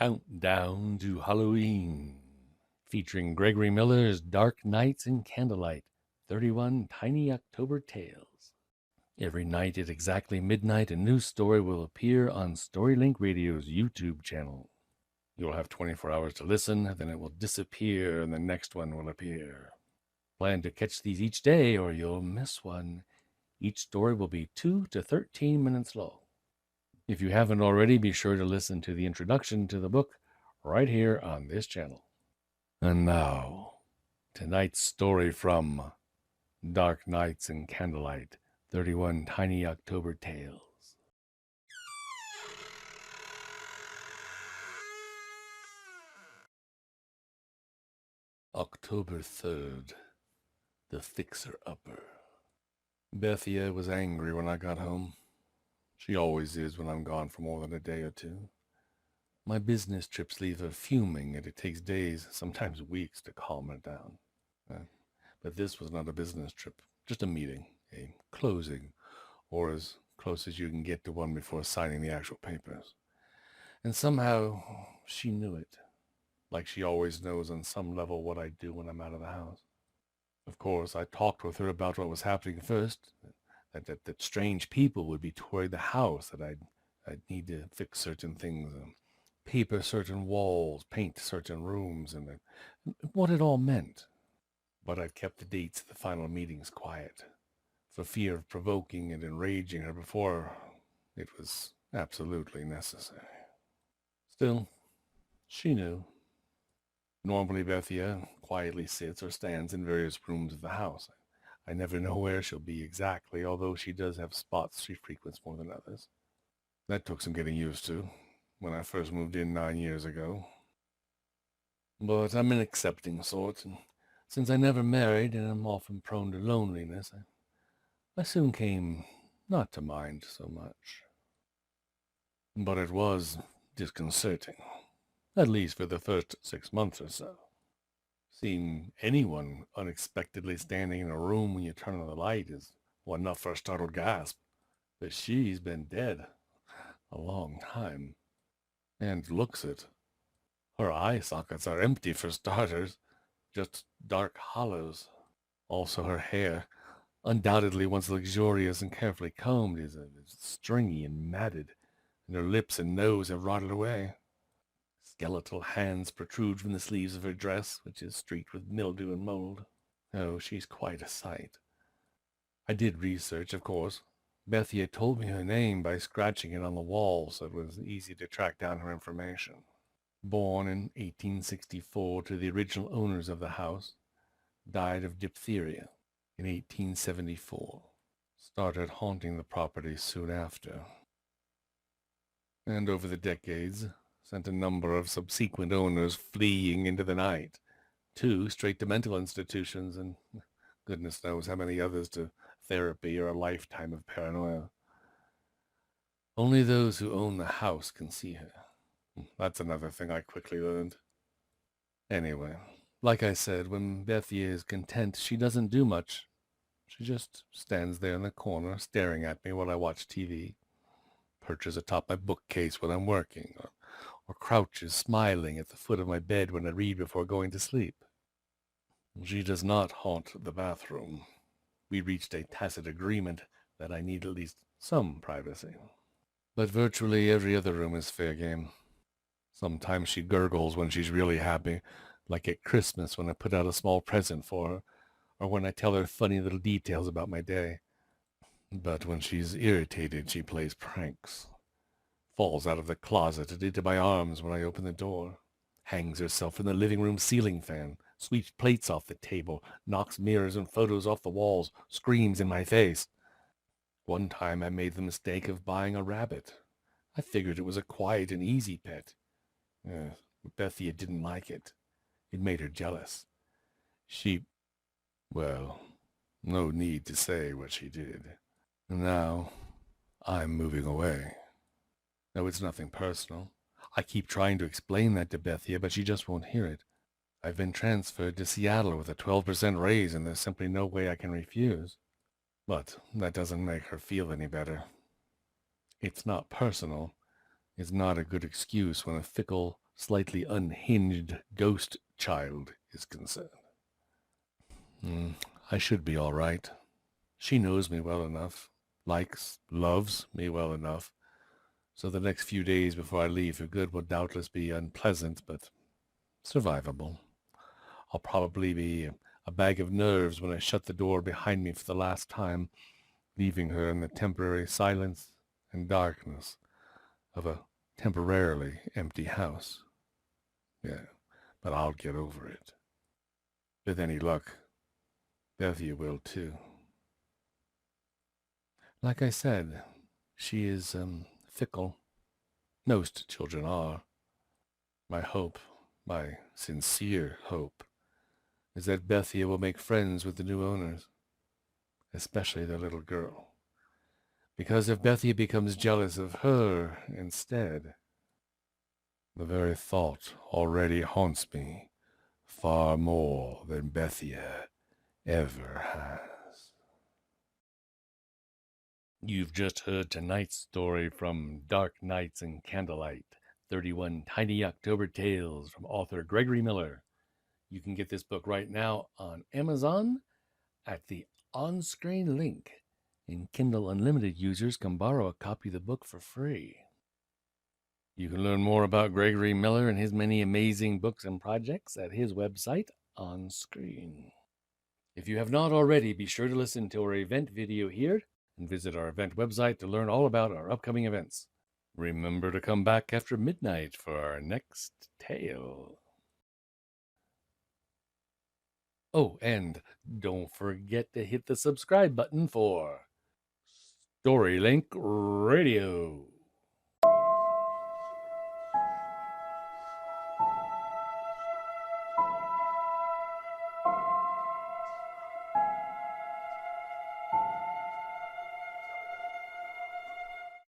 Countdown to Halloween, featuring Gregory Miller's Dark Nights and Candlelight, 31 Tiny October Tales. Every night at exactly midnight, a new story will appear on Storylink Radio's YouTube channel. You'll have 24 hours to listen, then it will disappear and the next one will appear. Plan to catch these each day or you'll miss one. Each story will be 2 to 13 minutes long. If you haven't already, be sure to listen to the introduction to the book right here on this channel. And now, tonight's story from Dark Nights and Candlelight, 31 Tiny October Tales. October 3rd, the Fixer-Upper. Bethia was angry when I got home. She always is when I'm gone for more than a day or two. My business trips leave her fuming, and it takes days, sometimes weeks, to calm her down. But this was not a business trip, just a meeting, a closing, or as close as you can get to one before signing the actual papers. And somehow she knew it, like she always knows on some level what I do when I'm out of the house. Of course, I talked with her about what was happening first, that strange people would be touring the house, that I'd need to fix certain things, paper certain walls, paint certain rooms, and what it all meant. But I'd kept the dates of the final meetings quiet, for fear of provoking and enraging her before it was absolutely necessary. Still, she knew. Normally Bethia quietly sits or stands in various rooms of the house. I never know where she'll be exactly, although she does have spots she frequents more than others. That took some getting used to when I first moved in 9 years ago. But I'm an accepting sort, and since I never married and am often prone to loneliness, I soon came not to mind so much. But it was disconcerting, at least for the first 6 months or so. Seeing anyone unexpectedly standing in a room when you turn on the light is enough for a startled gasp. But she's been dead a long time, and looks it. Her eye sockets are empty for starters, just dark hollows. Also her hair, undoubtedly once luxurious and carefully combed, is stringy and matted, and her lips and nose have rotted away. Skeletal hands protrude from the sleeves of her dress, which is streaked with mildew and mold. Oh, she's quite a sight. I did research, of course. Bethia told me her name by scratching it on the wall, so it was easy to track down her information. Born in 1864 to the original owners of the house, died of diphtheria in 1874. Started haunting the property soon after. And over the decades, sent a number of subsequent owners fleeing into the night, 2 straight to mental institutions, and goodness knows how many others to therapy or a lifetime of paranoia. Only those who own the house can see her. That's another thing I quickly learned. Anyway, like I said, when Bethia is content, she doesn't do much. She just stands there in the corner staring at me while I watch TV, perches atop my bookcase when I'm working, or crouches smiling at the foot of my bed when I read before going to sleep. She does not haunt the bathroom. We reached a tacit agreement that I need at least some privacy. But virtually every other room is fair game. Sometimes she gurgles when she's really happy, like at Christmas when I put out a small present for her, or when I tell her funny little details about my day. But when she's irritated, she plays pranks. Falls out of the closet and into my arms when I open the door, hangs herself from the living room ceiling fan, sweeps plates off the table, knocks mirrors and photos off the walls, screams in my face. One time I made the mistake of buying a rabbit. I figured it was a quiet and easy pet. Bethia didn't like it. It made her jealous. Well, no need to say what she did. And now I'm moving away. No, it's nothing personal. I keep trying to explain that to Bethia, but she just won't hear it. I've been transferred to Seattle with a 12% raise, and there's simply no way I can refuse. But that doesn't make her feel any better. It's not personal. It's not a good excuse when a fickle, slightly unhinged ghost child is concerned. I should be all right. She knows me well enough, likes, loves me well enough, so the next few days before I leave for good will doubtless be unpleasant, but survivable. I'll probably be a bag of nerves when I shut the door behind me for the last time, leaving her in the temporary silence and darkness of a temporarily empty house. Yeah, but I'll get over it. With any luck, Bethia will too. Like I said, she is, fickle. Most children are. My hope, my sincere hope, is that Bethia will make friends with the new owners, especially the little girl. Because if Bethia becomes jealous of her instead, the very thought already haunts me far more than Bethia ever has. You've just heard tonight's story from Dark Nights and Candlelight, 31 Tiny October Tales from author Gregory Miller. You can get this book right now on Amazon at the on-screen link, and Kindle Unlimited users can borrow a copy of the book for free. You can learn more about Gregory Miller and his many amazing books and projects at his website, On Screen. If you have not already, be sure to listen to our event video here and visit our event website to learn all about our upcoming events. Remember to come back after midnight for our next tale. Oh, and don't forget to hit the subscribe button for Storylink Radio.